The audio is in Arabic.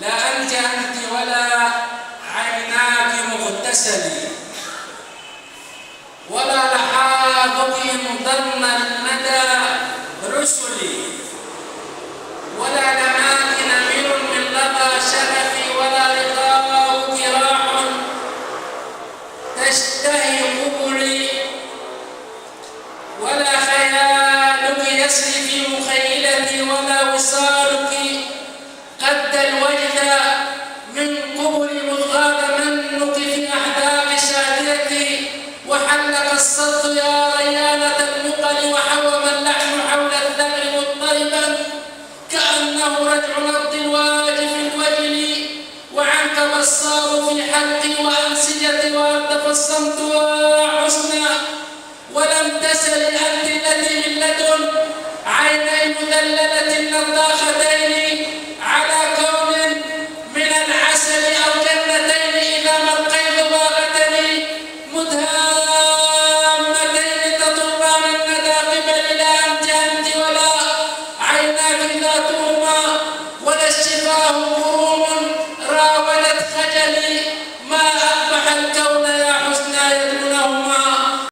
لا أنت ولا عيناك مغتسلي، ولا لحاظك ضم المدى رسلي، ولا لماك نمير من لقى شغفي، ولا لقاؤك راح تشتهي قبلي، ولا خيالك يسري في مخيلتي، ولا وصالك قد الوجد من قبل مضغاط منك في أحداق شادرتي، وحلق الصد يا ريانة المقل، وحوم اللحم حول الثغر مضطربا كأنه رجع نبض الواجف الوجل، وعنك بصار في حقي وأنسجتي، وأنت فالصمت وحسنا، ولم تسل أنت التي من لدن عيني مدللة النضاختين